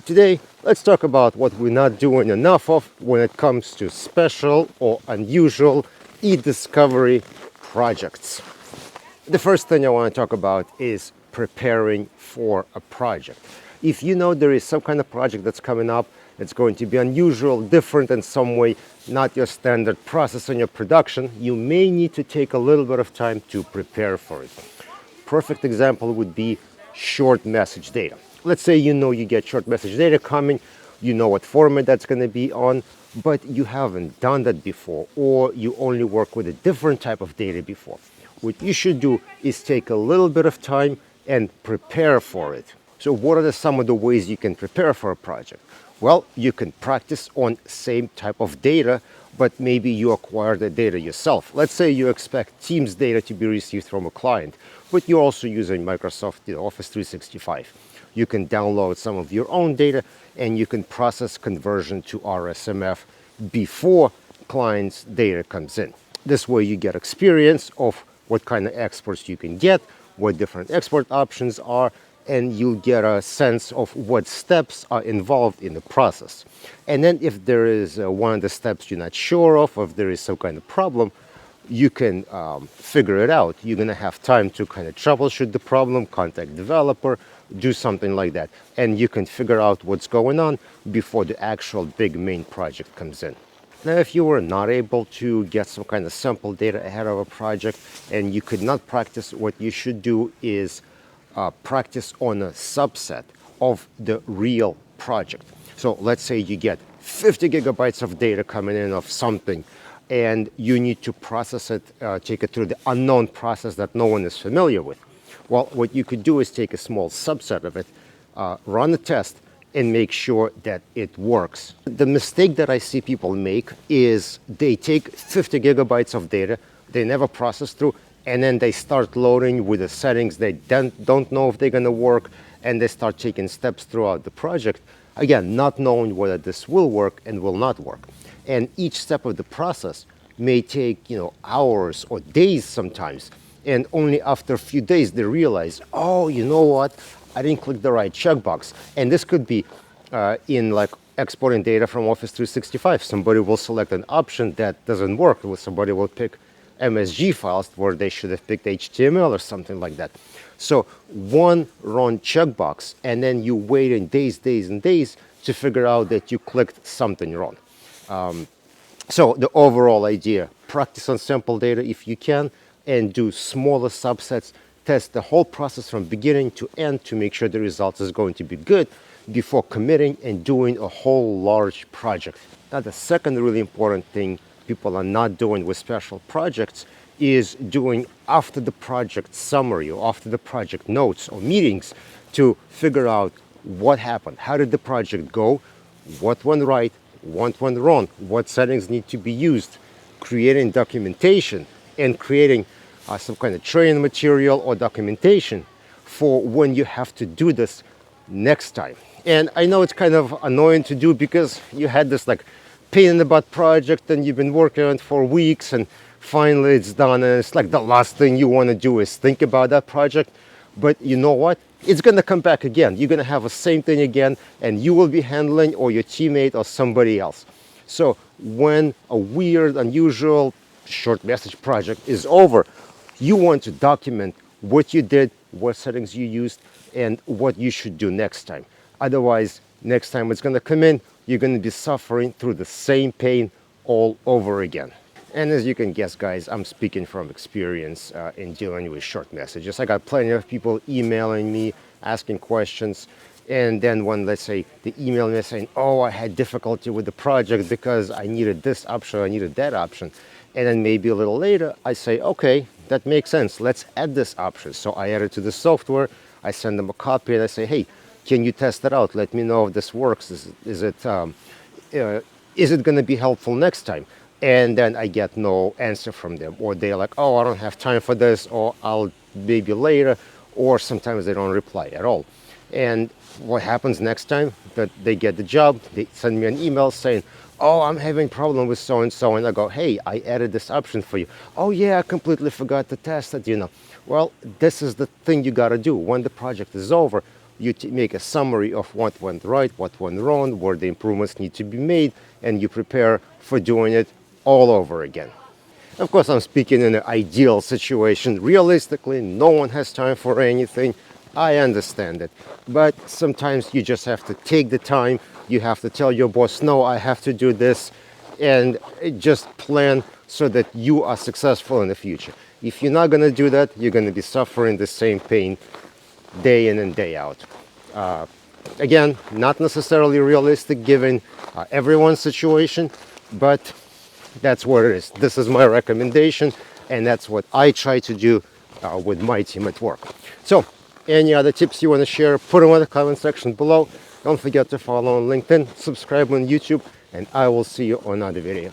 Today, let's talk about what we're not doing enough of when it comes to special or unusual e-discovery projects. The first thing I want to talk about is preparing for a project. If you know there is some kind of project that's coming up, it's going to be unusual, different in some way, not your standard process in your production, you may need to take a little bit of time to prepare for it. Perfect example would be short message data. Let's say you know you get short message data coming, you know what format that's going to be on, but you haven't done that before, or you only work with a different type of data before. What you should do is take a little bit of time and prepare for it. So what are some of the ways you can prepare for a project? Well, you can practice on same type of data, but maybe you acquire the data yourself. Let's say you expect Teams data to be received from a client, but you're also using Microsoft Office 365. You can download some of your own data and you can process conversion to RSMF before client's data comes in. This way you get experience of what kind of exports you can get, what different export options are, and you'll get a sense of what steps are involved in the process. And then if there is one of the steps you're not sure of, or if there is some kind of problem, you can figure it out. You're going to have time to kind of troubleshoot the problem, contact developer, do something like that. And you can figure out what's going on before the actual big main project comes in. Now, if you were not able to get some kind of sample data ahead of a project and you could not practice, what you should do is practice on a subset of the real project. So let's say you get 50 gigabytes of data coming in of something and you need to process it, take it through the unknown process that no one is familiar with. Well, what you could do is take a small subset of it, run a test, and make sure that it works. The mistake that I see people make is they take 50 gigabytes of data, they never process through, and then they start loading with the settings they don't know if they're going to work, and they start taking steps throughout the project, again, not knowing whether this will work and will not work. And each step of the process may take, hours or days sometimes, and only after a few days they realize, oh, you know what, I didn't click the right checkbox. And this could be in like exporting data from Office 365. Somebody will select an option that doesn't work. Somebody will pick MSG files where they should have picked HTML or something like that. So one wrong checkbox, and then you wait in days and days to figure out that you clicked something wrong. So the overall idea, practice on sample data if you can, and do smaller subsets, test the whole process from beginning to end to make sure the result is going to be good before committing and doing a whole large project. Now, the second really important thing people are not doing with special projects is doing after the project summary or after the project notes or meetings to figure out what happened, how did the project go, what went right, what went wrong, what settings need to be used, creating documentation and creating some kind of training material or documentation for when you have to do this next time. And I know it's kind of annoying to do because you had this like pain in the butt project and you've been working on it for weeks and finally it's done, and it's like the last thing you want to do is think about that project. But you know what? It's going to come back again. You're going to have the same thing again, and you will be handling, or your teammate or somebody else. So when a weird, unusual short message project is over, you want to document what you did, what settings you used, and what you should do next time. Otherwise, next time it's going to come in, you're going to be suffering through the same pain all over again. And as you can guess, guys, I'm speaking from experience in dealing with short messages. I got plenty of people emailing me, asking questions, and then when, let's say, they email me saying, oh, I had difficulty with the project because I needed this option, I needed that option. And then maybe a little later, I say, okay, that makes sense. Let's add this option. So I add it to the software. I send them a copy and I say, hey, can you test it out? Let me know if this works. Is it going to be helpful next time? And then I get no answer from them. Or they're like, oh, I don't have time for this, or I'll maybe later. Or sometimes they don't reply at all. And what happens next time? That they get the job, they send me an email saying, oh, I'm having problem with so-and-so. And I go, hey, I added this option for you. Oh, yeah, I completely forgot to test it, Well, this is the thing you got to do. When the project is over, you make a summary of what went right, what went wrong, where the improvements need to be made, and you prepare for doing it all over again. Of course, I'm speaking in an ideal situation. Realistically, no one has time for anything. I understand it. But sometimes you just have to take the time. You have to tell your boss, no, I have to do this. And just plan so that you are successful in the future. If you're not going to do that, you're going to be suffering the same pain day in and day out. Again, not necessarily realistic given everyone's situation, but that's what it is. This is my recommendation, and that's what I try to do with my team at work. So, any other tips you want to share, put them in the comment section below. Don't forget to follow on LinkedIn, subscribe on YouTube, and I will see you on another video.